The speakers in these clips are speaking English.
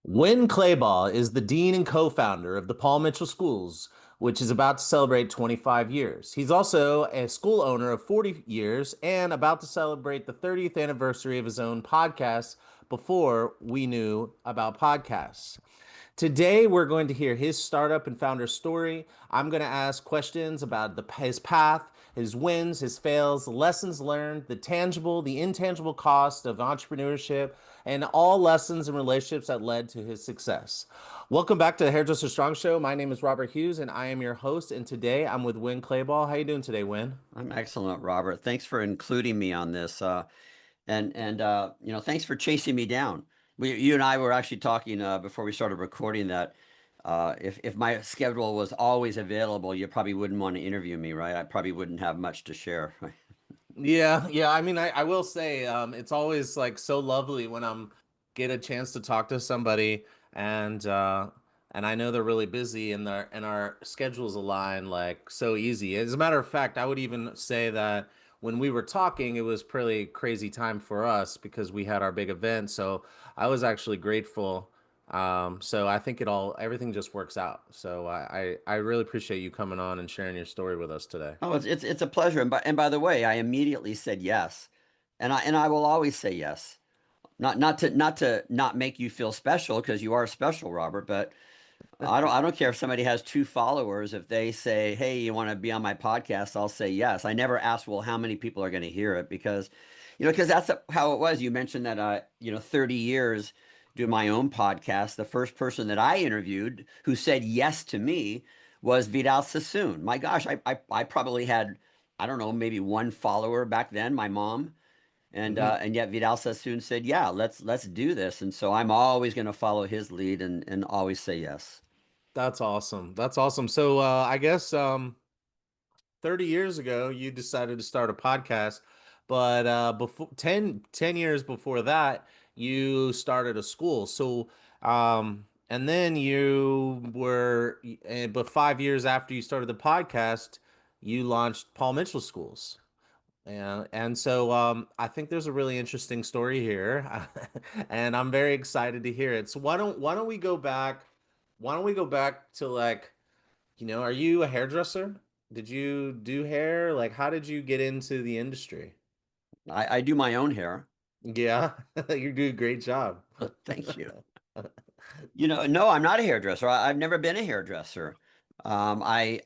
Winn Claybaugh is the dean and co-founder of the Paul Mitchell Schools, which is about to celebrate 25 years. He's also a school owner of 40 years and about to celebrate the 30th anniversary of his own podcast before we knew about podcasts. Today, we're going to hear his startup and founder story. I'm going to ask questions about his path, his wins, his fails, lessons learned, the tangible, the intangible cost of entrepreneurship, and all lessons and relationships that led to his success. Welcome back to the Hairdresser Strong Show. My name is Robert Hughes, and I am your host. And today, I'm with Winn Claybaugh. How you doing today, Winn? I'm excellent, Robert. Thanks for including me on this. Thanks for chasing me down. You and I were actually talking before we started recording that if my schedule was always available, you probably wouldn't want to interview me, right? I probably wouldn't have much to share. Yeah. I mean, I will say, it's always like so lovely when get a chance to talk to somebody and I know they're really busy and our schedules align like so easy. As a matter of fact, I would even say that when we were talking, it was pretty crazy time for us because we had our big event. So I was actually grateful. So I think everything just works out. So I really appreciate you coming on and sharing your story with us today. Oh, it's a pleasure. And by the way, I immediately said yes, and I will always say yes. Not to not make you feel special because you are special, Robert, but I don't care if somebody has two followers. If they say, "Hey, you want to be on my podcast?" I'll say yes. I never ask, "Well, how many people are going to hear it?" Because that's how it was. You mentioned that 30 years doing my own podcast. The first person that I interviewed who said yes to me was Vidal Sassoon. My gosh, I probably had, I don't know, maybe one follower back then, my mom. And yet Vidal Sassoon said, "Yeah, let's do this." And so I'm always going to follow his lead and always say yes. That's awesome. That's awesome. So I guess 30 years ago you decided to start a podcast, but before ten years before that you started a school. So and then but 5 years after you started the podcast, you launched Paul Mitchell Schools. Yeah, and so I think there's a really interesting story here, and I'm very excited to hear it. So why don't we go back? Why don't we go back to like, are you a hairdresser? Did you do hair? Like, how did you get into the industry? I do my own hair. Yeah, you do a great job. Thank you. No, I'm not a hairdresser. I've never been a hairdresser. I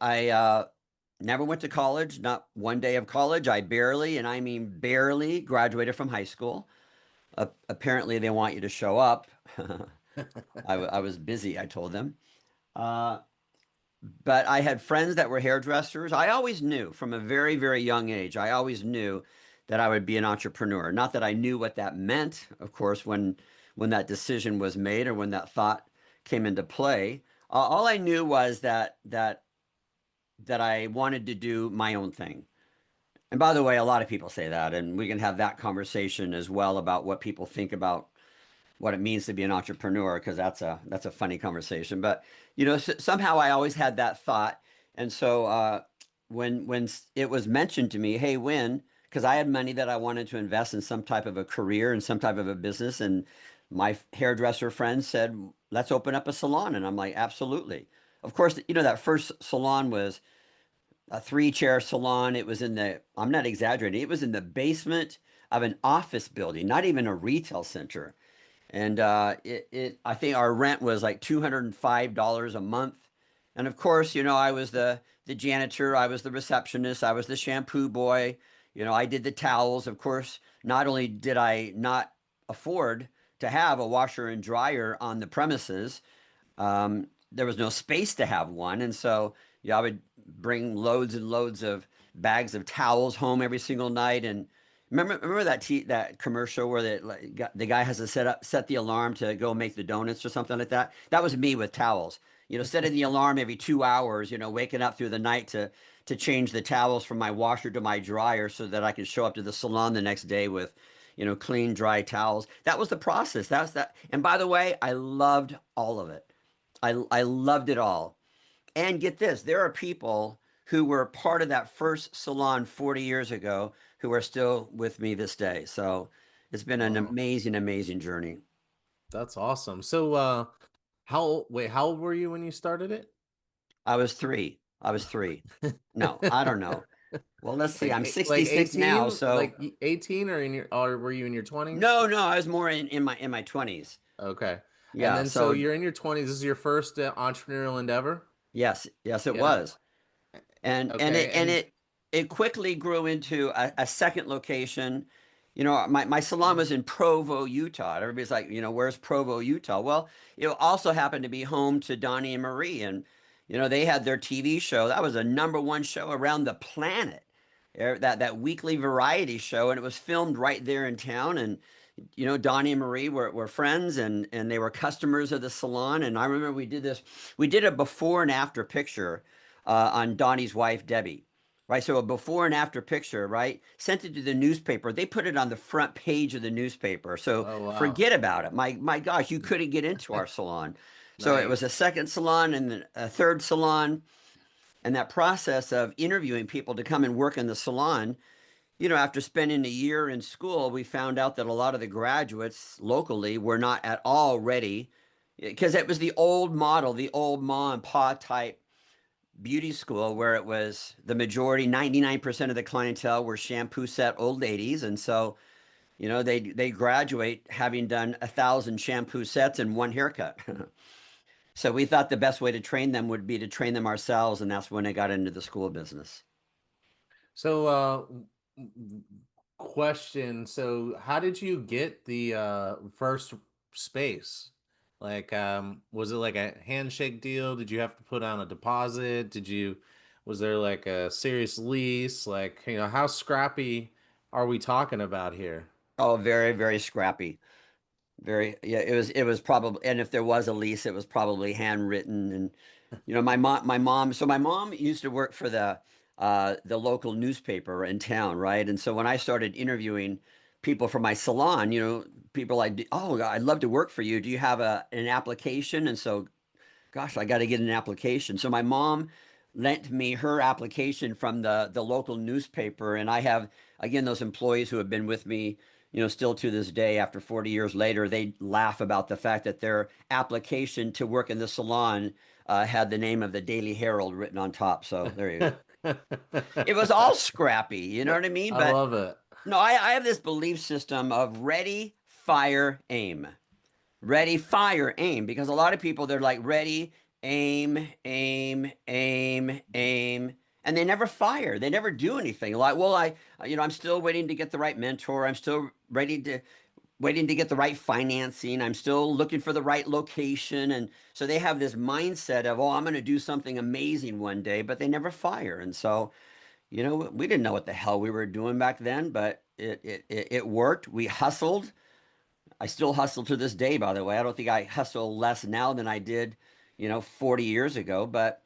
never went to college, not one day of college. I barely, and I mean barely, graduated from high school. Apparently, they want you to show up. I was busy, I told them. Uh, but I had friends that were hairdressers. I always knew from a very, very young age, I always knew that I would be an entrepreneur. Not that I knew what that meant, of course, when that decision was made or when that thought came into play. All I knew was that I wanted to do my own thing. And by the way, a lot of people say that, and we can have that conversation as well about what people think about what it means to be an entrepreneur because that's a funny conversation. But somehow I always had that thought, and so when it was mentioned to me, "Hey, Win," because I had money that I wanted to invest in some type of a career and some type of a business, and my hairdresser friends said, "Let's open up a salon," and I'm like, "Absolutely." Of course, that first salon was a three-chair salon. It was I'm not exaggerating, it was in the basement of an office building, not even a retail center. And I think our rent was like $205 a month. And of course, I was the janitor, I was the receptionist, I was the shampoo boy. I did the towels. Of course, not only did I not afford to have a washer and dryer on the premises, there was no space to have one. And so, yeah, I would bring loads and loads of bags of towels home every single night. And remember that commercial where the guy has to set the alarm to go make the donuts or something like that? That was me with towels. Setting the alarm every 2 hours, waking up through the night to change the towels from my washer to my dryer so that I could show up to the salon the next day with, clean, dry towels. That was the process. That was that. And by the way, I loved all of it. I loved it all. And get this, there are people who were part of that first salon 40 years ago who are still with me this day. So it's been an Wow. amazing, amazing journey. That's awesome. So, how old were you when you started it? I was three. I was three. No, I don't know. Well, let's see. I'm Like 66 now, 18, so like 18, or were you in your 20s? no, I was more in my 20s. Okay. And Yeah, then so so you're in your 20s. This is your first entrepreneurial endeavor? yes, it Yeah. was. And Okay. And it quickly grew into a second location. My salon was in Provo, Utah. Everybody's like, where's Provo, Utah? Well, it also happened to be home to Donnie and Marie, and they had their TV show. That was a number one show around the planet. That weekly variety show, and it was filmed right there in town. And Donnie and Marie were friends, and they were customers of the salon. And I remember we did a before and after picture on Donnie's wife, Debbie. Right, so a before and after picture, right? Sent it to the newspaper. They put it on the front page of the newspaper. So oh wow. forget about it. My gosh, you couldn't get into our salon. So it was a Nice. second salon and then a third salon, and that process of interviewing people to come and work in the salon. After spending a year in school, we found out that a lot of the graduates locally were not at all ready because it was the old model, the old ma and pa type beauty school where it was the majority, 99% of the clientele were shampoo set old ladies. And so, they graduate having done 1,000 shampoo sets and one haircut. So we thought the best way to train them would be to train them ourselves. And that's when I got into the school business. So, question. So, how did you get the first space? Like, was it like a handshake deal? Did you have to put down a deposit? Was there like a serious lease? Like, how scrappy are we talking about here? Oh, very, very scrappy. Very, yeah, it was probably, and if there was a lease, it was probably handwritten. And my mom used to work for the local newspaper in town, right? And so when I started interviewing people for my salon, people like, oh, I'd love to work for you. Do you have an application? And so, gosh, I got to get an application. So my mom lent me her application from the local newspaper, and I have again those employees who have been with me, still to this day after 40 years later. They laugh about the fact that their application to work in the salon had the name of the Daily Herald written on top. So there you go. It was all scrappy, you know what I mean? I But love it. no, I have this belief system of ready, fire, aim. Ready, fire, aim. Because a lot of people, they're like ready, aim, aim, aim, aim, and they never fire. They never do anything. Like, well, I'm still waiting to get the right mentor. I'm still waiting to get the right financing. I'm still looking for the right location. And so they have this mindset of, oh, I'm going to do something amazing one day, but they never fire. And so, we didn't know what the hell we were doing back then, but it worked. We hustled. I still hustle to this day, by the way. I don't think I hustle less now than I did, 40 years ago, but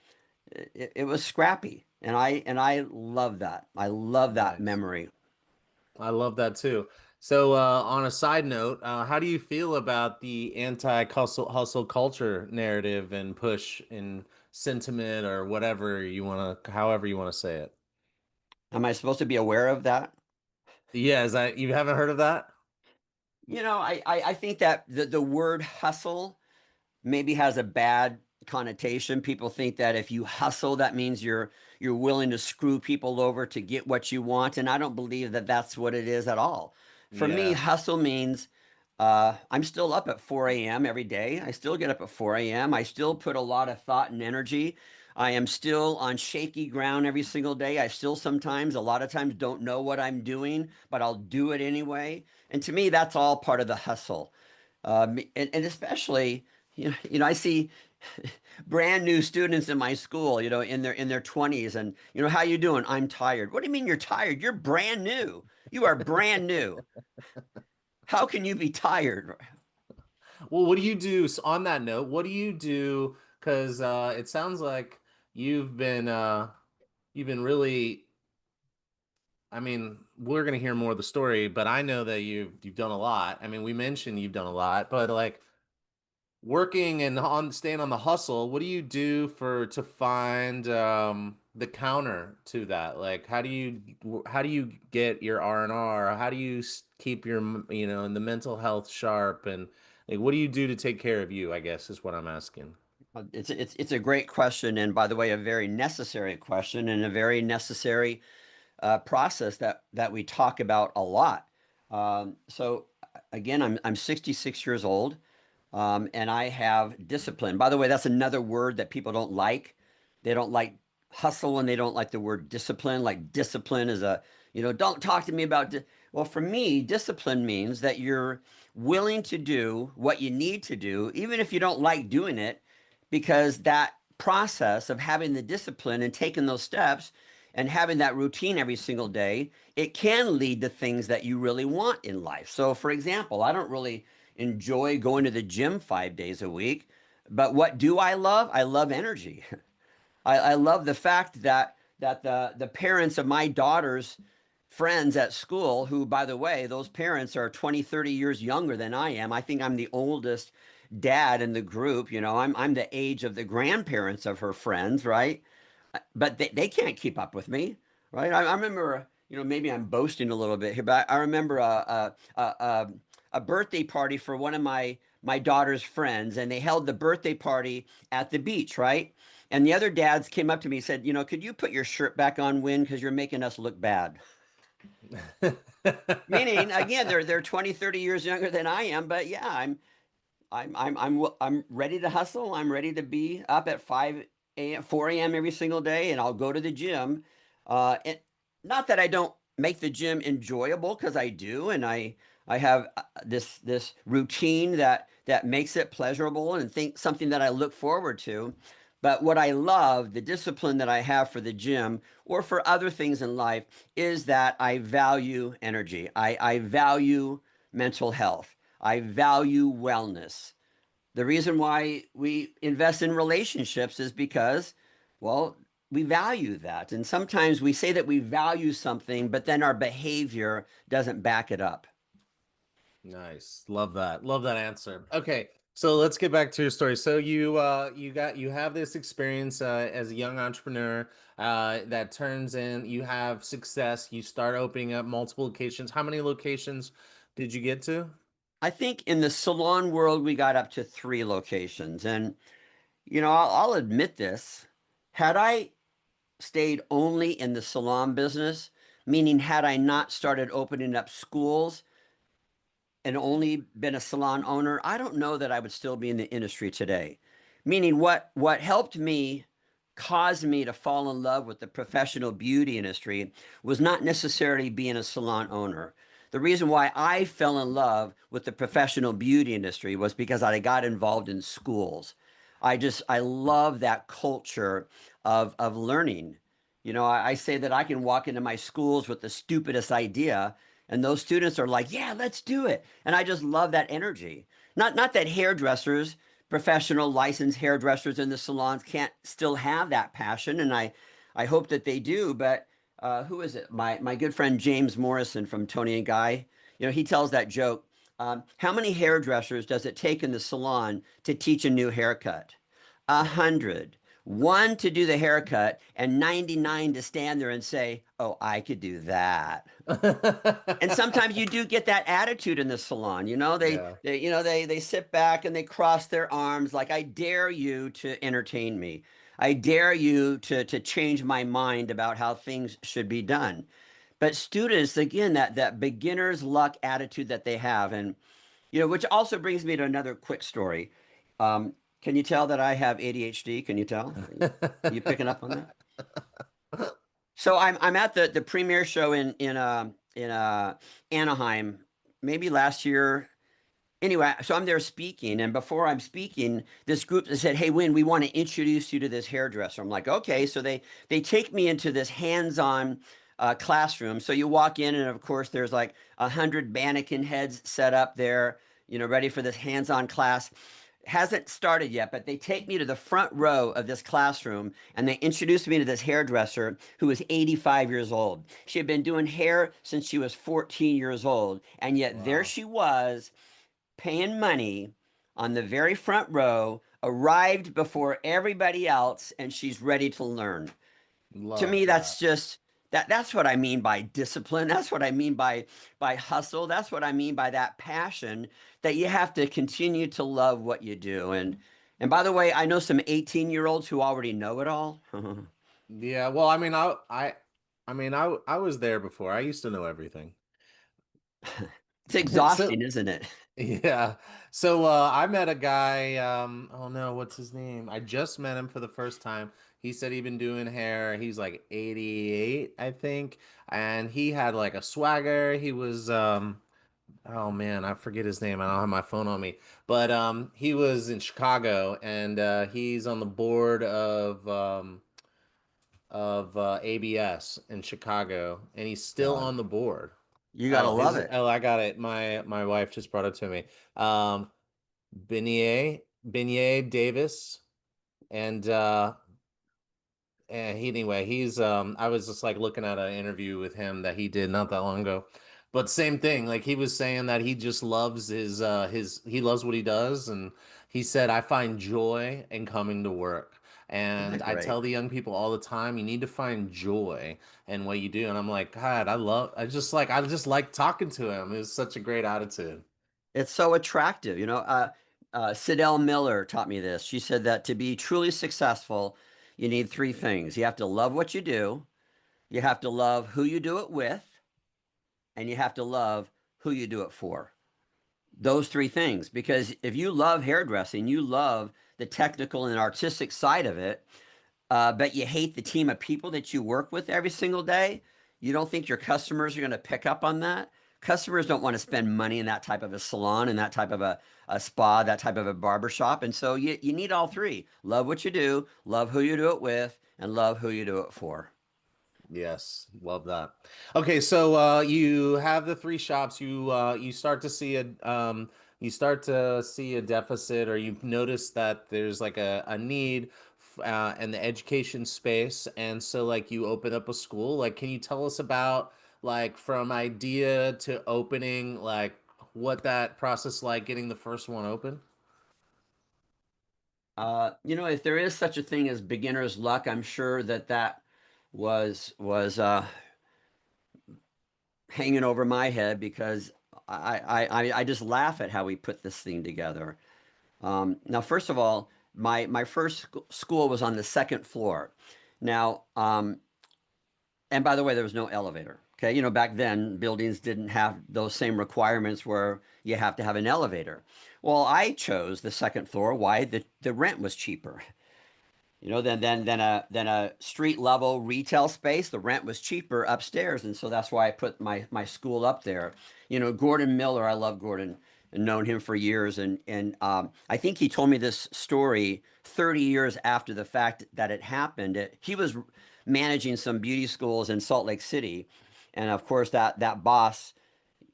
it was scrappy. And I love that. I love that Nice. memory. I love that too. So, on a side note, how do you feel about the anti-hustle culture narrative and push and sentiment or however you want to say it? Am I supposed to be aware of that? Yeah, is that you haven't heard of that? I think that the word hustle maybe has a bad connotation. People think that if you hustle, that means you're willing to screw people over to get what you want, and I don't believe that that's what it is at all. For me, Yeah. hustle means I'm still up at 4 a.m. every day. I still get up at 4 a.m. I still put a lot of thought and energy. I am still on shaky ground every single day. I still sometimes, a lot of times, don't know what I'm doing, but I'll do it anyway. And to me, that's all part of the hustle. And especially, I see brand new students in my school, in their 20s, and how you doing? I'm tired. What do you mean you're tired? You're brand new. You are brand new. How can you be tired? Well, what do you do on that note? What do you do? Because it sounds like you've been uh, you've been really. I mean, we're gonna hear more of the story, but I know that you've done a lot. I mean, we mentioned you've done a lot, but like working and on staying on the hustle, what do you do to find the counter to that? Like how do you get your R&R? How do you keep your in the mental health sharp and Like, what do you do to take care of you, I guess is what I'm asking. It's a great question, and by the way, a very necessary question, and a very necessary process that we talk about a lot. So again, I'm 66 years old, and I have discipline. By the way, that's another word that people don't like. They don't like hustle, and they don't like the word discipline. Like discipline is don't talk to me about. Well, for me, discipline means that you're willing to do what you need to do, even if you don't like doing it, because that process of having the discipline and taking those steps and having that routine every single day, it can lead to things that you really want in life. So, for example, I don't really enjoy going to the gym 5 days a week, but what do I love? I love energy. I love the fact that the parents of my daughter's friends at school, who, by the way, those parents are 20, 30 years younger than I am. I think I'm the oldest dad in the group. I'm the age of the grandparents of her friends, right? But they can't keep up with me, right? I remember, maybe I'm boasting a little bit here, but I remember a birthday party for one of my daughter's friends, and they held the birthday party at the beach, right? And the other dads came up to me and said, could you put your shirt back on, Win, because you're making us look bad. Meaning, again, they're 20, 30 years younger than I am, but yeah, I'm ready to hustle. I'm ready to be up at 5 a.m., 4 a.m. every single day, and I'll go to the gym. And not that I don't make the gym enjoyable, because I do, and I have this routine that makes it pleasurable and think something that I look forward to. But what I love, the discipline that I have for the gym or for other things in life, is that I value energy. I value mental health. I value wellness. The reason why we invest in relationships is because, well, we value that. And sometimes we say that we value something, but then our behavior doesn't back it up. Nice. Love that. Love that answer. Okay. So let's get back to your story. So you have this experience as a young entrepreneur that turns in, you have success, you start opening up multiple locations. How many locations did you get to? I think in the salon world, we got up to 3 locations. And, I'll admit this. Had I stayed only in the salon business, meaning had I not started opening up schools and only been a salon owner, I don't know that I would still be in the industry today. Meaning what helped me, caused me to fall in love with the professional beauty industry, was not necessarily being a salon owner. The reason why I fell in love with the professional beauty industry was because I got involved in schools. I love that culture of learning. I say that I can walk into my schools with the stupidest idea, and those students are like, yeah, let's do it. And I just love that energy. Not that hairdressers, professional licensed hairdressers in the salons, can't still have that passion, and I hope that they do. But who is it? My good friend James Morrison from Tony and Guy. He tells that joke. How many hairdressers does it take in the salon to teach a new haircut? 100. One to do the haircut, and 99 to stand there and say, "Oh, I could do that." And sometimes you do get that attitude in the salon. Yeah. They sit back and they cross their arms like, I dare you to entertain me. I dare you to change my mind about how things should be done. But students, again, that beginner's luck attitude that they have, and which also brings me to another quick story. Can you tell that I have ADHD? Can you tell? Are you picking up on that? So I'm at the premiere show in Anaheim, maybe last year. Anyway, so I'm there speaking, and before I'm speaking, this group said, "Hey, Win, we want to introduce you to this hairdresser." I'm like, "Okay." So they take me into this hands-on classroom. So you walk in, and of course, there's like 100 mannequin heads set up there, ready for this hands-on class. Hasn't started yet, but they take me to the front row of this classroom, and they introduce me to this hairdresser who is 85 years old. She had been doing hair since she was 14 years old, and yet there Wow. she was, paying money on the very front row, arrived before everybody else, and she's ready to learn. To Love me, that's that. just That's what I mean by discipline. That's what I mean by hustle. That's what I mean by that passion that you have to continue to love what you do. And by the way, I know some 18-year-olds who already know it all. Yeah, well, I was there before. I used to know everything. It's So, exhausting, isn't it? yeah. So I met a guy, oh no, what's his name? I just met him for the first time. He said he'd been doing hair. He's like 88, I think. And he had like a swagger. He was oh man, I forget his name. I don't have my phone on me. But he was in Chicago and he's on the board of ABS in Chicago and he's still God, on the board. you got to Oh, love his it. oh, I got it. My wife just brought it to me. Beignet Davis, and anyway, he's I was just like looking at an interview with him that he did not that long ago. But same thing, like he was saying that he just loves his he loves what he does, and he said I find joy in coming to work. Isn't And that I great? tell the young people all the time, you need to find joy in what you do. And I'm like, God, I just like talking to him. It's such a great attitude. It's so attractive. Sidell Miller taught me this. She said that to be truly successful, you need three things. You have to love what you do, you have to love who you do it with, and you have to love who you do it for. Those three things. Because if you love hairdressing, you love the technical and artistic side of it, but you hate the team of people that you work with every single day, you don't think your customers are going to pick up on that. Customers don't want to spend money in that type of a salon and that type of a spa, that type of a barbershop. And so you need all three. Love what you do, love who you do it with, and love who you do it for. Yes, love that. Okay, so you have the three shops. You start to see a deficit, or you notice that there's like a need in the education space, and so like you open up a school. Like, can you tell us about like from idea to opening, like what that process like getting the first one open? If there is such a thing as beginner's luck, I'm sure that was hanging over my head because I just laugh at how we put this thing together. Now, first of all, my first school was on the second floor. Now, and by the way, there was no elevator. Okay, back then buildings didn't have those same requirements where you have to have an elevator. Well, I chose the second floor. Why? The rent was cheaper. Than a street level retail space. The rent was cheaper upstairs, and so that's why I put my school up there. Gordon Miller. I love Gordon and known him for years, and I think he told me this story 30 years after the fact that it happened. He was managing some beauty schools in Salt Lake City, and of course that boss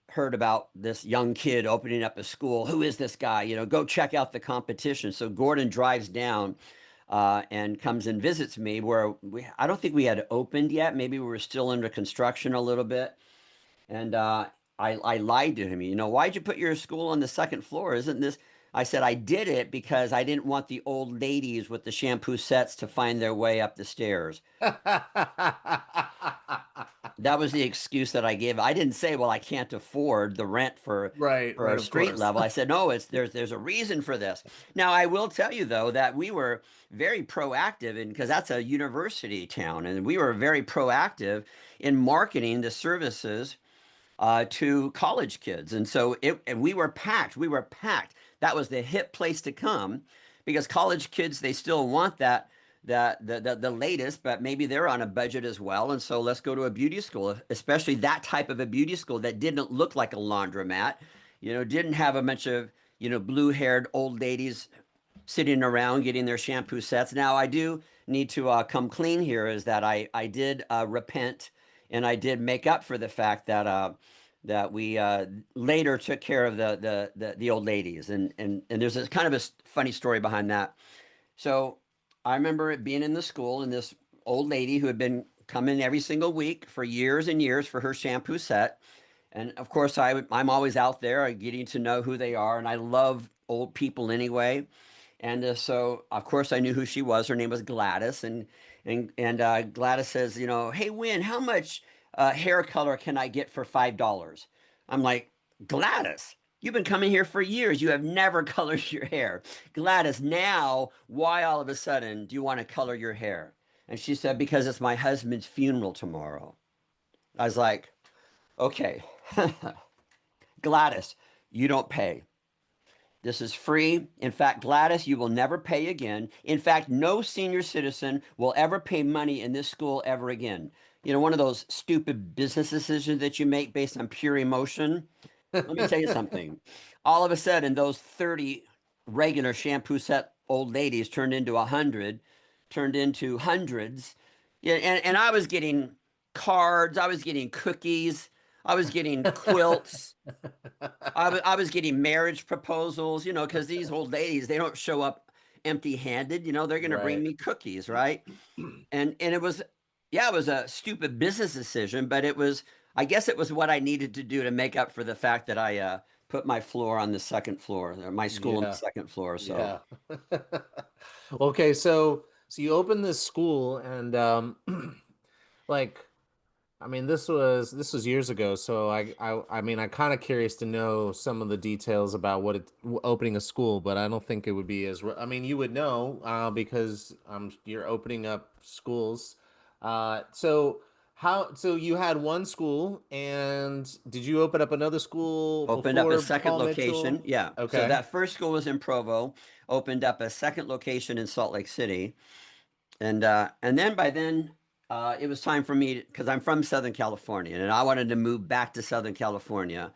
heard about this young kid opening up a school. Who is this guy? Go check out the competition. So Gordon drives down and comes and visits me where I don't think we had opened yet. Maybe we were still under construction a little bit. And I lied to him. Why'd you put your school on the second floor? Isn't this? I said I did it because I didn't want the old ladies with the shampoo sets to find their way up the stairs. That was the excuse that I gave. I didn't say, well, I can't afford the rent for Right, for right, a of street course. level. I said, no, there's a reason for this. Now, I will tell you though that we were very proactive and because that's a university town, and we were very proactive in marketing the services to college kids. And we were packed. We were packed. That was the hip place to come because college kids, they still want the latest, but maybe they're on a budget as well. And so let's go to a beauty school, especially that type of a beauty school that didn't look like a laundromat, didn't have a bunch of, blue-haired old ladies sitting around getting their shampoo sets. Now, I do need to come clean here is that I did repent and I did make up for the fact that we later took care of the old ladies. And there's a kind of a funny story behind that. So I remember it being in the school and this old lady who had been coming every single week for years and years for her shampoo set. And of course, I'm always out there getting to know who they are. And I love old people anyway. And so, of course, I knew who she was. Her name was Gladys, and Gladys says, hey, Winn, how much hair color can I get for $5? I'm like, Gladys, you've been coming here for years. You have never colored your hair. Gladys, now why all of a sudden do you want to color your hair? And she said, because it's my husband's funeral tomorrow. I was like, okay, Gladys, you don't pay. This is free. In fact, Gladys, you will never pay again. In fact, no senior citizen will ever pay money in this school ever again. One of those stupid business decisions that you make based on pure emotion. Let me tell you something. All of a sudden, those 30 regular shampoo set old ladies turned into 100, turned into hundreds. Yeah, and I was getting cards, I was getting cookies, I was getting quilts. I was getting marriage proposals, because these old ladies, they don't show up empty-handed, they're going to bring Right. me cookies, right? And it was, yeah, it was a stupid business decision, but I guess it was what I needed to do to make up for the fact that I put my floor on the second floor, my school on the Yeah. second floor. So Yeah. Okay, so you opened this school and like I mean this was years ago, so I mean I'm kind of curious to know some of the details about opening a school, but I don't think it would be I mean you would know because you're opening up schools. So you had one school, and did you open up another school opened up a before second Paul location. Mitchell? Yeah. So Okay. that first school was in Provo, opened up a second location in Salt Lake City. And then by then, it was time for me because I'm from Southern California and I wanted to move back to Southern California.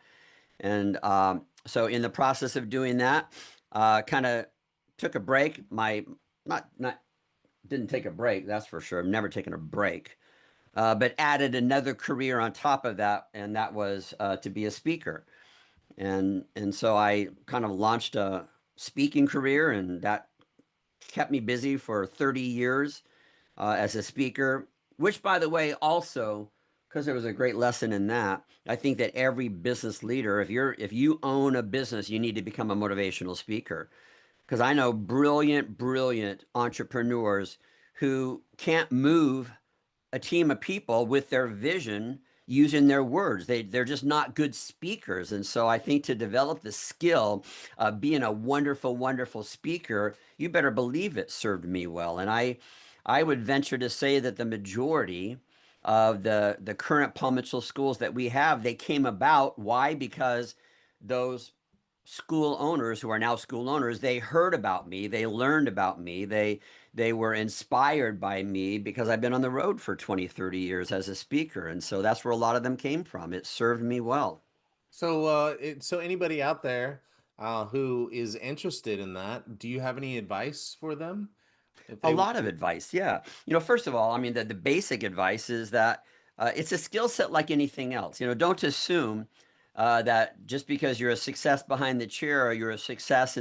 And so in the process of doing that, kind of took a break. My not didn't take a break, that's for sure. I've never taken a break, but added another career on top of that, and that was to be a speaker. And so I kind of launched a speaking career, and that kept me busy for 30 years as a speaker, which, by the way, also, because there was a great lesson in that, I think that every business leader, if you own a business, you need to become a motivational speaker. Because I know brilliant, brilliant entrepreneurs who can't move a team of people with their vision using their words. They're just not good speakers. And so I think to develop the skill of being a wonderful, wonderful speaker, you better believe it served me well. And I would venture to say that the majority of the current Paul Mitchell schools that we have, they came about. Why? Because those school owners who are now school owners, they heard about me, they learned about me, they were inspired by me because I've been on the road for 20, 30 years as a speaker. And so that's where a lot of them came from. It served me well. So anybody out there who is interested in that, do you have any advice for them? If A they, lot of advice, yeah. First of all, I mean, the basic advice is that it's a skill set like anything else. Don't assume that just because you're a success behind the chair or you're a success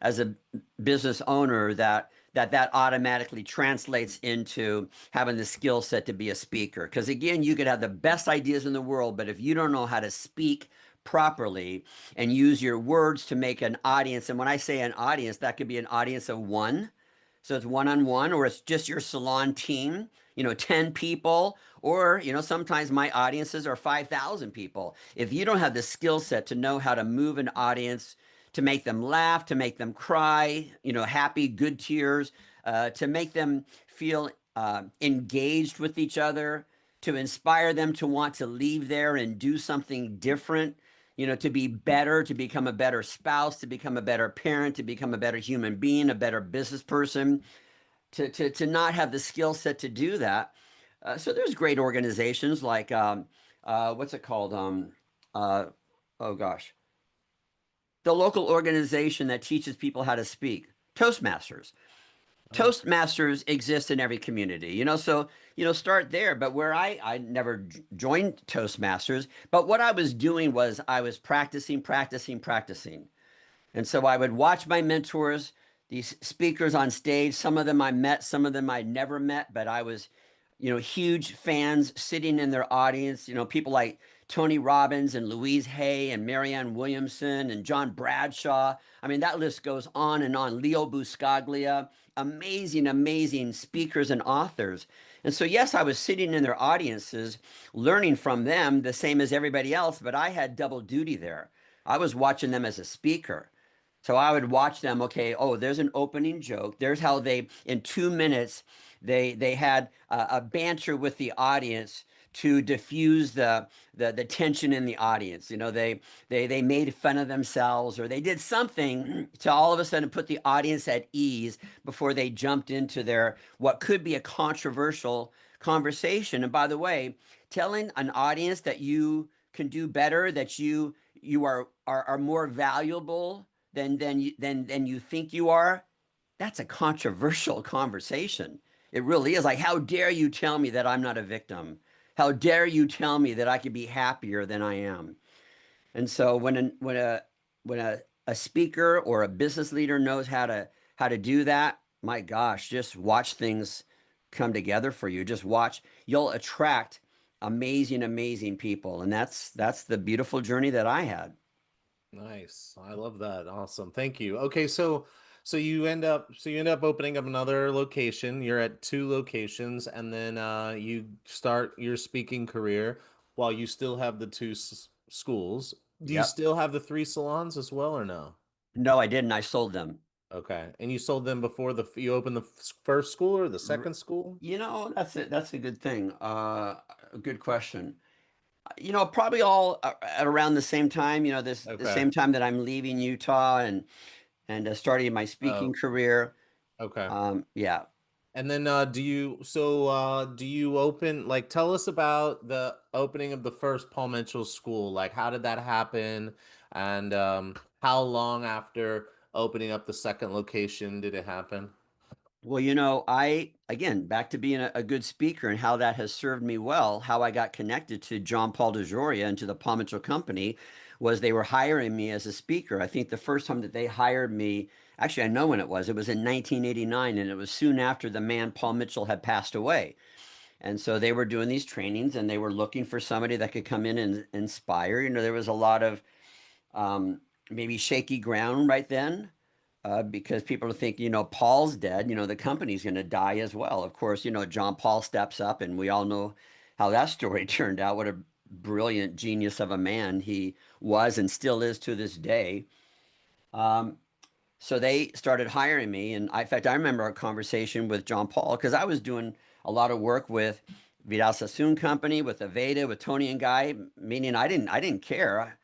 as a business owner that automatically translates into having the skill set to be a speaker. Because again, you could have the best ideas in the world, but if you don't know how to speak properly and use your words to make an audience, and when I say an audience, that could be an audience of one, so it's one on one, or it's just your salon team, 10 people, or, sometimes my audiences are 5,000 people. If you don't have the skill set to know how to move an audience, to make them laugh, to make them cry, happy, good tears, to make them feel engaged with each other, to inspire them to want to leave there and do something different, to be better, to become a better spouse, to become a better parent, to become a better human being, a better business person, to not have the skill set to do that. So there's great organizations like what's it called? Uh, oh gosh, the local organization that teaches people how to speak, Toastmasters. oh, Toastmasters exist in every community, so start there. But where I never joined Toastmasters, but what I was doing was I was practicing, practicing, practicing. And so I would watch my mentors, these speakers on stage. Some of them I met, some of them I never met, but I was, huge fans sitting in their audience. People like Tony Robbins and Louise Hay and Marianne Williamson and John Bradshaw. I mean, that list goes on and on. Leo Buscaglia, amazing, amazing speakers and authors. And so, yes, I was sitting in their audiences, learning from them the same as everybody else, but I had double duty there. I was watching them as a speaker. So I would watch them. Okay, oh, there's an opening joke. There's how they, in 2 minutes, they had a banter with the audience to diffuse the tension in the audience. You know, they made fun of themselves, or they did something to all of a sudden put the audience at ease before they jumped into their what could be a controversial conversation. And by the way, telling an audience that you can do better, that you are more valuable than you think you are, that's a controversial conversation. It really is. Like, how dare you tell me that I'm not a victim? How dare you tell me that I could be happier than I am? And so when a speaker or a business leader knows how to do that, my gosh, just watch things come together for you. Just watch, you'll attract amazing, amazing people. And that's the beautiful journey that I had. Nice. I love that. Awesome. Thank you. Okay, so you end up opening up another location. You're at two locations, and then you start your speaking career while you still have the two schools. Do you Yep. still have the three salons as well or no? No, I didn't. I sold them. Okay. And you sold them before you opened the first school or the R- second school? You know, that's it. That's a good thing. A good question. You know, probably all at around the same time. You know, this the Okay. same time that I'm leaving Utah and starting my speaking Oh, career. okay. Yeah. And then do you open like tell us about the opening of the first Paul Mitchell school? Like how did that happen? And how long after opening up the second location did it happen? Well, you know, I again back to being a good speaker and how that has served me well. How I got connected to John Paul DeJoria and to the Paul Mitchell Company was they were hiring me as a speaker. I think the first time that they hired me, actually, I know when it was. It was in 1989, and it was soon after the man Paul Mitchell had passed away. And so they were doing these trainings, and they were looking for somebody that could come in and inspire. You know, there was a lot of um, maybe shaky ground right then because people are thinking, you know, Paul's dead, you know, the company's going to die as well. Of course, you know, John Paul steps up, and we all know how that story turned out. What a brilliant genius of a man he was and still is to this day. Um, so they started hiring me, and in fact, I remember a conversation with John Paul because I was doing a lot of work with Vidal Sassoon Company, with Aveda, with Tony and Guy. Meaning, I didn't care.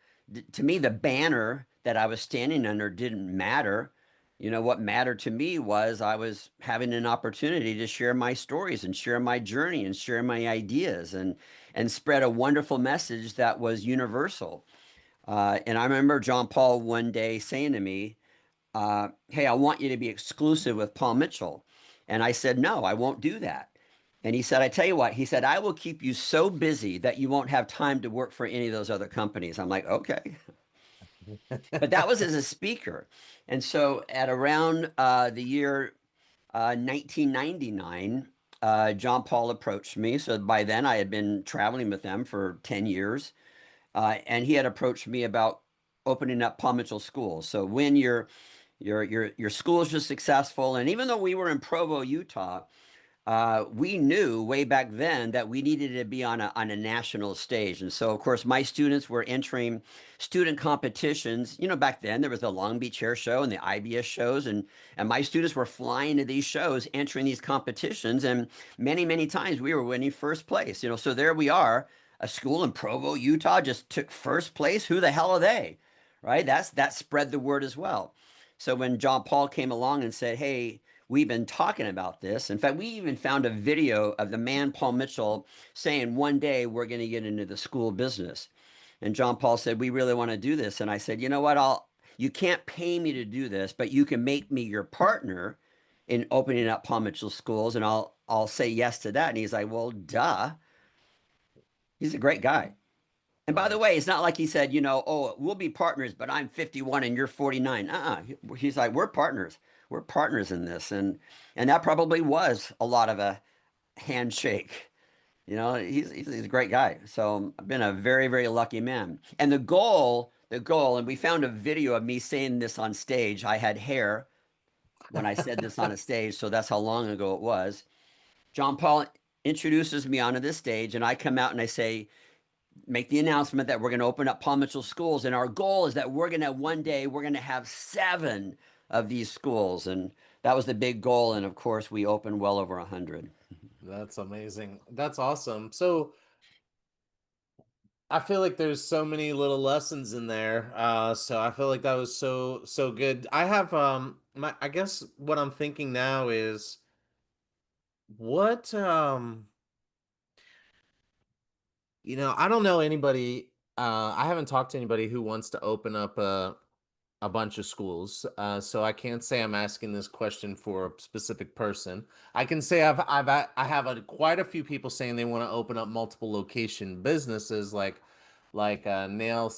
To me, the banner that I was standing under didn't matter. You know, what mattered to me was I was having an opportunity to share my stories and share my journey and share my ideas and spread a wonderful message that was universal. And I remember John Paul one day saying to me, hey, I want you to be exclusive with Paul Mitchell. And I said, no, I won't do that. And he said, I tell you what, he said, I will keep you so busy that you won't have time to work for any of those other companies. I'm like, okay. But that was as a speaker. And so at around the year 1999, John Paul approached me. So by then I had been traveling with them for 10 years. And he had approached me about opening up Paul Mitchell schools. So when your schools are successful, and even though we were in Provo, Utah, we knew way back then that we needed to be on a national stage. And so, of course, my students were entering student competitions. You know, back then there was the Long Beach Hair Show and the IBS shows, and my students were flying to these shows, entering these competitions, and many times we were winning first place. You know, so there we are, a school in Provo, Utah, just took first place. Who the hell are they? Right? That spread the word as well. So when John Paul came along and said, "Hey, we've been talking about this." In fact, we even found a video of the man Paul Mitchell saying, one day we're going to get into the school business. And John Paul said, we really want to do this. And I said, you know what? You can't pay me to do this, but you can make me your partner in opening up Paul Mitchell schools. And I'll say yes to that. And he's like, well, duh. He's a great guy. And by the way, Nice. it's not like he said, you know, oh, we'll be partners, but I'm 51 and you're 49. He's like, we're partners. We're partners in this. And that probably was a lot of a handshake. He's a great guy. So I've been a very, very lucky man. And the goal, and we found a video of me saying this on stage. I had hair when I said this on a stage, so that's how long ago it was. John Paul introduces me onto this stage, and I come out and I say, make the announcement that we're going to open up Paul Mitchell schools, and our goal is that one day we're going to have 7 of these schools, and that was the big goal. And of course, we opened well over 100. That's amazing. That's awesome. So I feel like there's so many little lessons in there. So I feel like that was so good. I have I guess what I'm thinking now is what I don't know anybody I haven't talked to anybody who wants to open up a bunch of schools. So I can't say I'm asking this question for a specific person. I can say I have quite a few people saying they want to open up multiple location businesses like a nail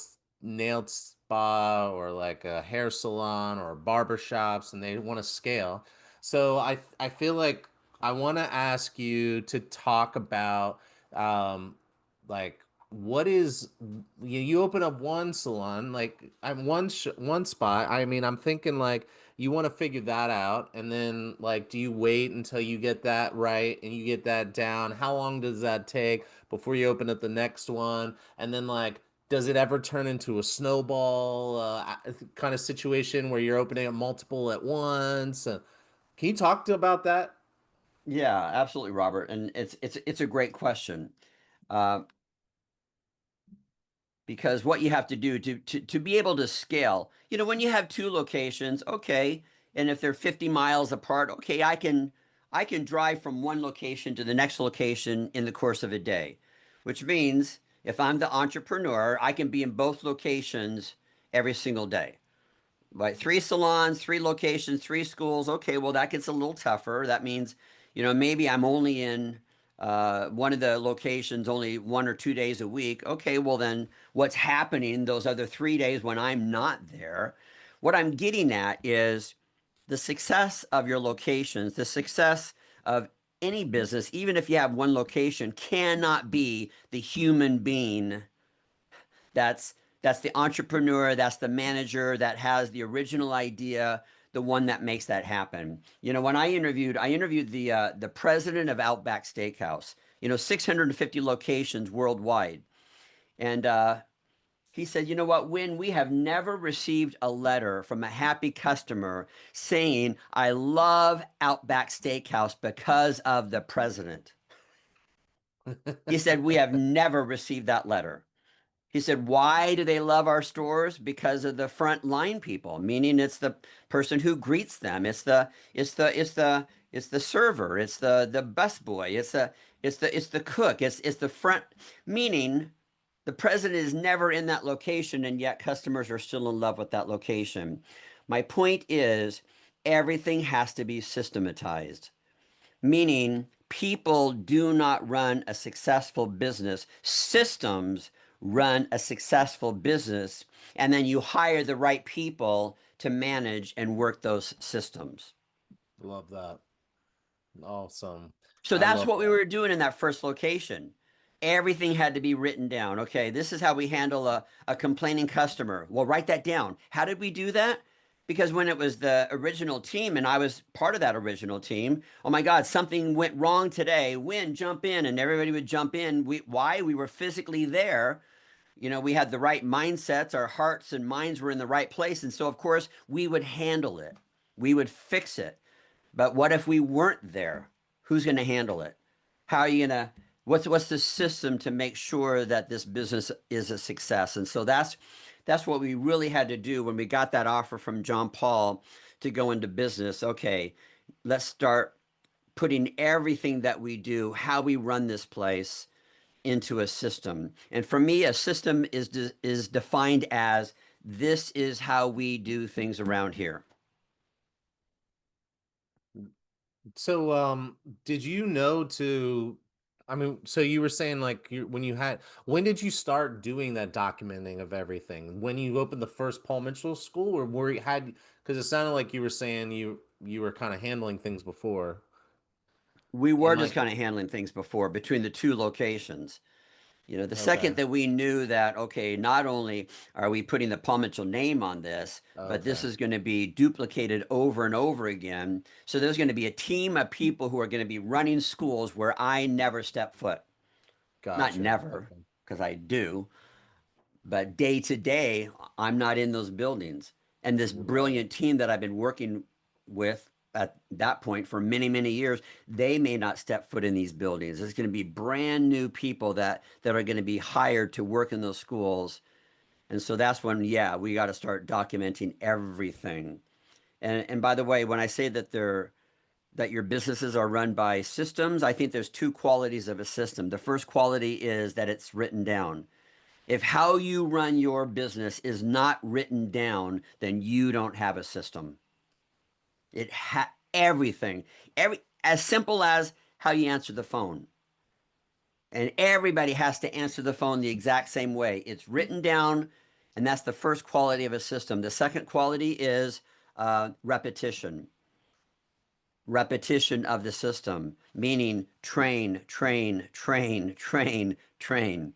spa or like a hair salon or barber shops, and they want to scale. So I feel like I want to ask you to talk about um like what is you open up one salon like I'm one spot. I mean, I'm thinking like you want to figure that out, and then like do you wait until you get that right and you get that down? How long does that take before you open up the next one? And then like does it ever turn into a snowball kind of situation where you're opening up multiple at once? Can you talk about that? Yeah, absolutely, Robert. And it's a great question. Uh, because what you have to do to be able to scale, when you have 2 locations, okay, and if they're 50 miles apart, okay, I can drive from one location to the next location in the course of a day, which means if I'm the entrepreneur, I can be in both locations every single day. Right, 3 salons, 3 locations, 3 schools. Okay, well, that gets a little tougher. That means, maybe I'm only in one of the locations only 1 or 2 days a week. Okay, well, then what's happening those other 3 days when I'm not there? What I'm getting at is the success of your locations, the success of any business, even if you have one location, cannot be the human being that's the entrepreneur, that's the manager that has the original idea, the one that makes that happen. When I interviewed the president of Outback Steakhouse. 650 locations worldwide, and he said, "You know what, Win? We have never received a letter from a happy customer saying I love Outback Steakhouse because of the president." He said, "We have never received that letter." He said, "Why do they love our stores? Because of the front line people, meaning it's the person who greets them. It's the server. It's the busboy. It's the cook. It's the front, meaning the president is never in that location, and yet customers are still in love with that location." My point is everything has to be systematized, meaning people do not run a successful business. Systems run a successful business, and then you hire the right people to manage and work those systems. Love that. Awesome. So I that's love what we that. were doing in that first location. Everything had to be written down. Okay, this is how we handle a complaining customer. Well, write that down. How did we do that? Because when it was the original team and I was part of that original team, oh my God, something went wrong today. Win, jump in, and everybody would jump in. Why? We were physically there. We had the right mindsets. Our hearts and minds were in the right place. And so, of course, we would handle it. We would fix it. But what if we weren't there? Who's going to handle it? How are you going to what's the system to make sure that this business is a success? And so that's what we really had to do when we got that offer from John Paul to go into business. Okay, let's start putting everything that we do, how we run this place into a system. And for me, a system is defined as this is how we do things around here. So, did you know to, I mean, so you were saying like when did you start doing that documenting of everything? When you opened the first Paul Mitchell school, or because it sounded like you were saying you were kind of handling things before. We were in just like kind of handling things before between the two locations. You know, the second okay, that we knew that, okay, not only are we putting the Paul Mitchell name on this, but this okay, is going to be duplicated over and over again. So there's going to be a team of people who are going to be running schools where I never step foot. Not gotcha. never, Okay, because I do, but day to day, I'm not in those buildings. And this right. brilliant team that I've been working with at that point for many, many years, they may not step foot in these buildings. There's going to be brand new people that are going to be hired to work in those schools. And so that's when, yeah, we got to start documenting everything. And by the way, when I say that your businesses are run by systems, I think there's two qualities of a system. The first quality is that it's written down. If how you run your business is not written down, then you don't have a system. Everything, every as simple as how you answer the phone. And everybody has to answer the phone the exact same way. It's written down, and that's the first quality of a system. The second quality is repetition. Repetition of the system, meaning train, train, train, train, train.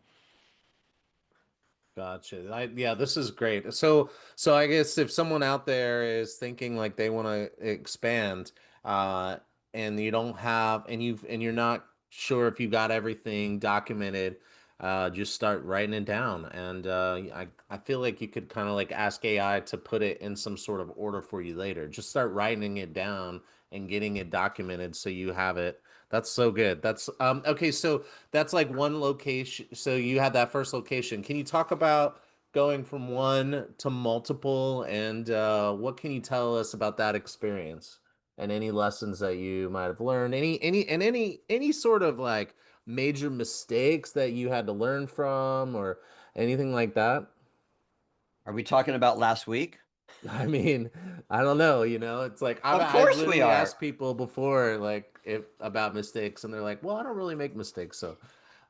Gotcha. Yeah, this is great. So I guess if someone out there is thinking like they want to expand, uh, and you don't have, and you're not sure if you got everything documented, just start writing it down. And I feel like you could kind of like ask AI to put it in some sort of order for you later. Just start writing it down and getting it documented so you have it. That's so good. That's okay, so that's like one location. So you had that first location. Can you talk about going from one to multiple and what can you tell us about that experience and any lessons that you might have learned? Any sort of like major mistakes that you had to learn from or anything like that? Are we talking about last week? I mean, I don't know, it's like Of I've course we literally are. asked people before like if about mistakes and they're like, "Well, I don't really make mistakes." So,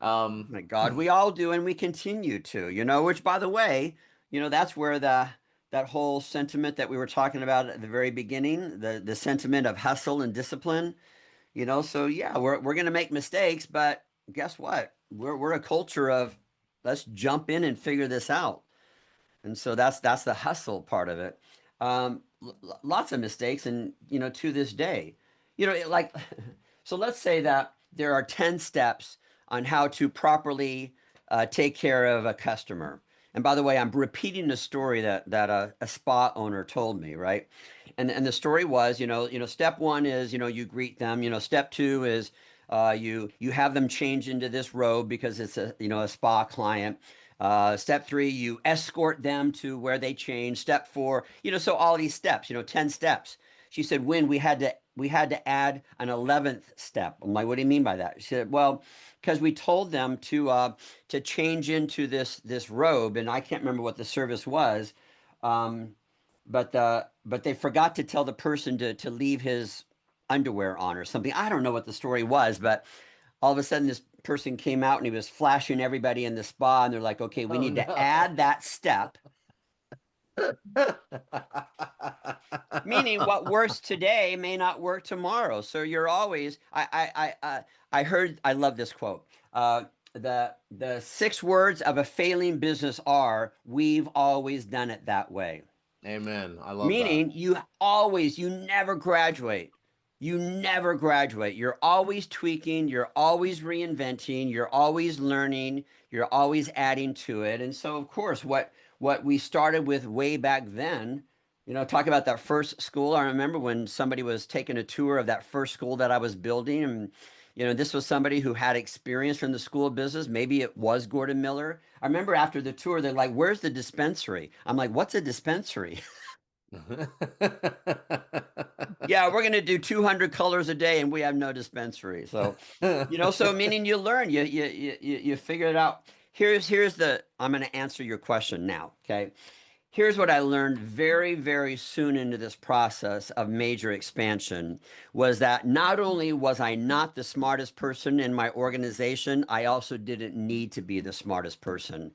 My God, we all do, and we continue to, which by the way, that's where that whole sentiment that we were talking about at the very beginning, the sentiment of hustle and discipline, so yeah, we're gonna make mistakes, but guess what? We're a culture of let's jump in and figure this out. And so that's the hustle part of it. Lots of mistakes, and to this day, like so. Let's say that there are 10 steps on how to properly take care of a customer. And by the way, I'm repeating a story that a spa owner told me, right? And the story was, step one is you greet them. Step two is you have them change into this robe because it's a spa client. Step three, you escort them to where they change. Step four, so all these steps, 10 steps. She said, Win, we had to add an 11th step. I'm like, what do you mean by that? She said, well, because we told them to change into this robe, and I can't remember what the service was, um, but they forgot to tell the person to leave his underwear on or something. I don't know what the story was, but all of a sudden this person came out and he was flashing everybody in the spa, and they're like, okay, we oh need to no. add that step, meaning what works today may not work tomorrow. So you're always I heard, I love this quote. The 6 words of a failing business are, we've always done it that way. Amen. I love that. Meaning you never graduate. You never graduate. You're always tweaking, you're always reinventing, you're always learning, you're always adding to it. And so of course what we started with way back then, talk about that first school. I remember when somebody was taking a tour of that first school that I was building, and this was somebody who had experience from the school of business. Maybe it was Gordon Miller. I remember after the tour, they're like, "Where's the dispensary?" I'm like, "What's a dispensary?" Yeah, we're going to do 200 colors a day and we have no dispensary. So, so meaning you learn, you figure it out. Here's the I'm going to answer your question now, okay? Here's what I learned very, very soon into this process of major expansion was that not only was I not the smartest person in my organization, I also didn't need to be the smartest person.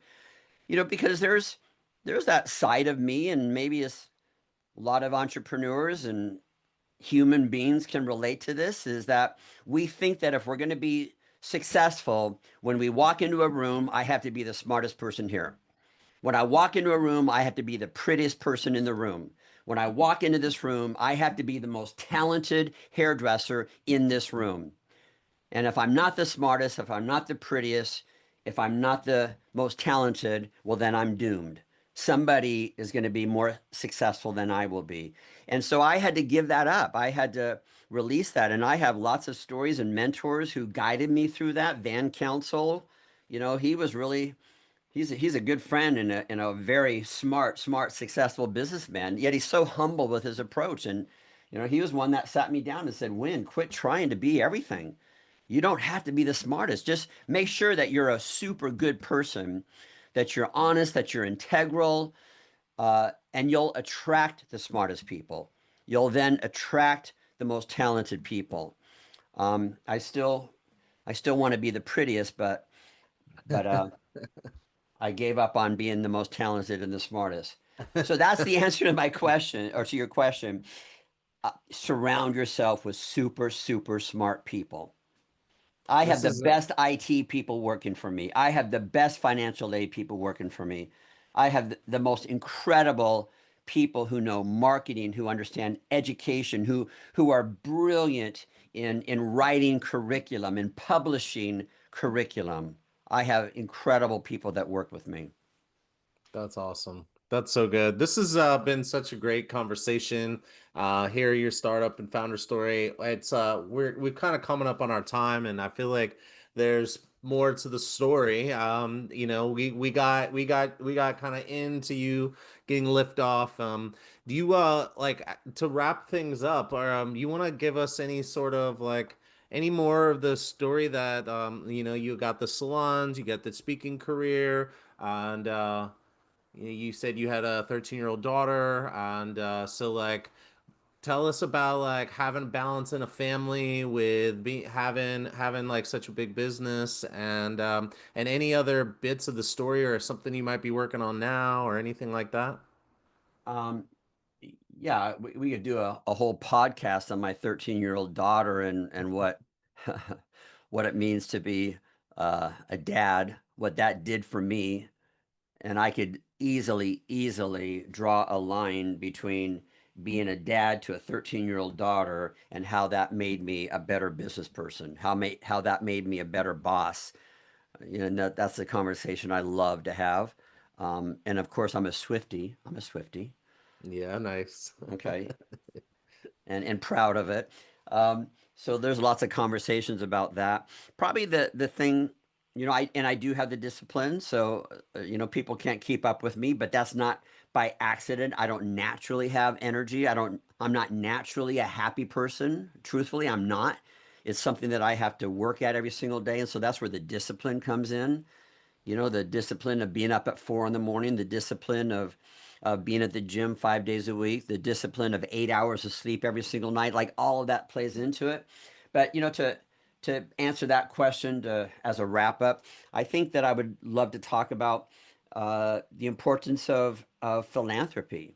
Because there's that side of me, and maybe it's a lot of entrepreneurs, and human beings can relate to this, is that we think that if we're going to be successful, when we walk into a room, I have to be the smartest person here. When I walk into a room, I have to be the prettiest person in the room. When I walk into this room, I have to be the most talented hairdresser in this room. And if I'm not the smartest, if I'm not the prettiest, if I'm not the most talented, well, then I'm doomed. Somebody is going to be more successful than I will be. And so I had to give that up. I had to release that. And I have lots of stories and mentors who guided me through that. Van Council, he was really, he's a good friend and a very smart, successful businessman. Yet he's so humble with his approach. And, he was one that sat me down and said, Winn, quit trying to be everything. You don't have to be the smartest. Just make sure that you're a super good person, that you're honest, that you're integral, and you'll attract the smartest people. You'll then attract the most talented people. I still want to be the prettiest, but I gave up on being the most talented and the smartest. So that's the answer to my question, or to your question. Surround yourself with super smart people. I have This the is best IT people working for me. I have the best financial aid people working for me. I have the most incredible people who know marketing, who understand education, who are brilliant in writing curriculum and publishing curriculum. I have incredible people that work with me. That's awesome. That's so good. This has been such a great conversation. Hear your startup and founder story. It's we're kind of coming up on our time, and I feel like there's more to the story. We got kind of into you getting lift off. Do you to wrap things up, or you want to give us any sort of like any more of the story that you got the salons, you got the speaking career, and you said you had a 13-year-old daughter, and so like tell us about like having balance in a family with being having like such a big business, and any other bits of the story or something you might be working on now or anything like that. Um, yeah, we could do a whole podcast on my 13-year-old daughter and what what it means to be a dad, what that did for me. And I could easily draw a line between being a dad to a 13-year-old daughter and how that made me a better business person, how that made me a better boss. And that's the conversation I love to have. And of course, I'm a Swiftie. I'm a Swiftie. Yeah, nice. Okay, and proud of it. So there's lots of conversations about that. Probably the thing, I do have the discipline, so people can't keep up with me, but that's not by accident. I don't naturally have energy. I'm not naturally a happy person. Truthfully, I'm not. It's something that I have to work at every single day, and so that's where the discipline comes in. The discipline of being up at 4 in the morning, the discipline of being at the gym 5 days a week, the discipline of 8 hours of sleep every single night, like all of that plays into it. But to answer that question as a wrap up, I think that I would love to talk about the importance of philanthropy.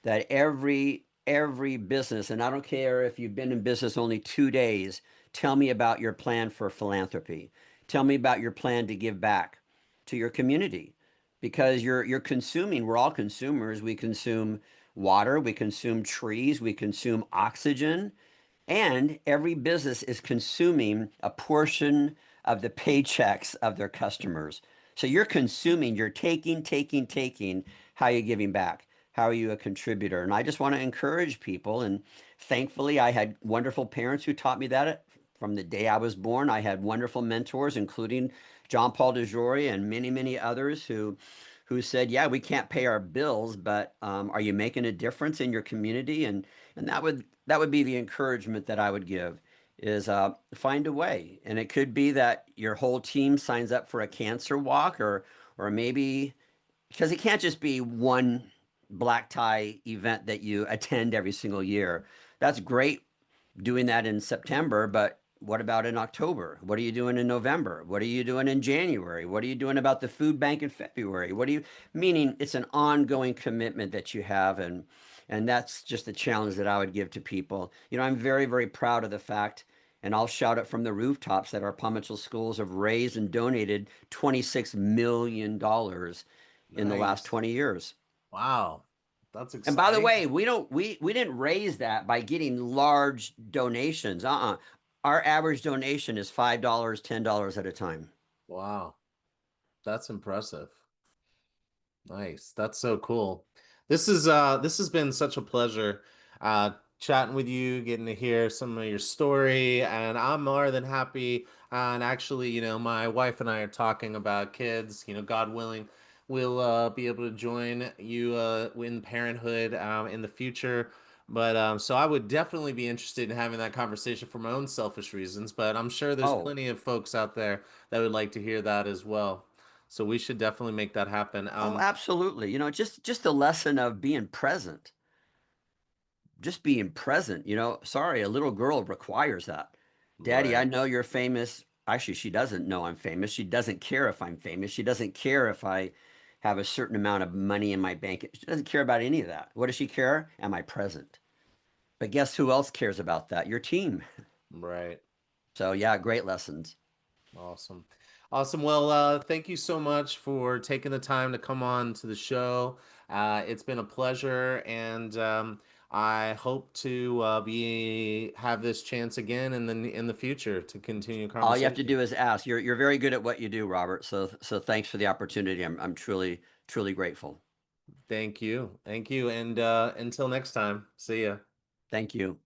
That every business, and I don't care if you've been in business only 2 days, tell me about your plan for philanthropy. Tell me about your plan to give back to your community, because you're consuming. We're all consumers. We consume water, we consume trees, we consume oxygen, and every business is consuming a portion of the paychecks of their customers. So you're consuming, you're taking. How are you giving back? How are you a contributor? And I just want to encourage people. And thankfully, I had wonderful parents who taught me that from the day I was born. I had wonderful mentors, including John Paul DeJoria and many others who said, "Yeah, we can't pay our bills, but are you making a difference in your community?" And that would be the encouragement that I would give is find a way. And it could be that your whole team signs up for a cancer walk, or maybe because it can't just be one black tie event that you attend every single year. That's great doing that in September, but what about in October? What are you doing in November? What are you doing in January? What are you doing about the food bank in February? Meaning it's an ongoing commitment that you have. And that's just a challenge that I would give to people. I'm very, very proud of the fact, and I'll shout it from the rooftops, that our Palm Mitchell schools have raised and donated $26 million in the last Nice. 20 years. Wow. That's And by the exciting. way, we didn't raise that by getting large donations. Our average donation is $5, $10 at a time. Wow. That's impressive. Nice. That's so cool. This has been such a pleasure chatting with you, getting to hear some of your story, and I'm more than happy. And actually, my wife and I are talking about kids. God willing, we'll be able to join you in parenthood in the future. But so I would definitely be interested in having that conversation for my own selfish reasons, but I'm sure there's Oh, plenty of folks out there that would like to hear that as well. So we should definitely make that happen. oh, absolutely. Just the lesson of being present. Just being present. Sorry, a little girl requires that. Daddy, I Right, know you're famous. Actually, she doesn't know I'm famous. She doesn't care if I'm famous. She doesn't care if I have a certain amount of money in my bank. She doesn't care about any of that. What does she care? Am I present? But guess who else cares about that? Your team. right. So, yeah, great lessons. Awesome. Awesome. Well, thank you so much for taking the time to come on to the show. It's been a pleasure, and I hope to be have this chance again in the future to continue All you have to conversation. do is ask. You're very good at what you do, Robert. So thanks for the opportunity. I'm truly truly grateful. Thank you. Thank you. And until next time, see ya. Thank you.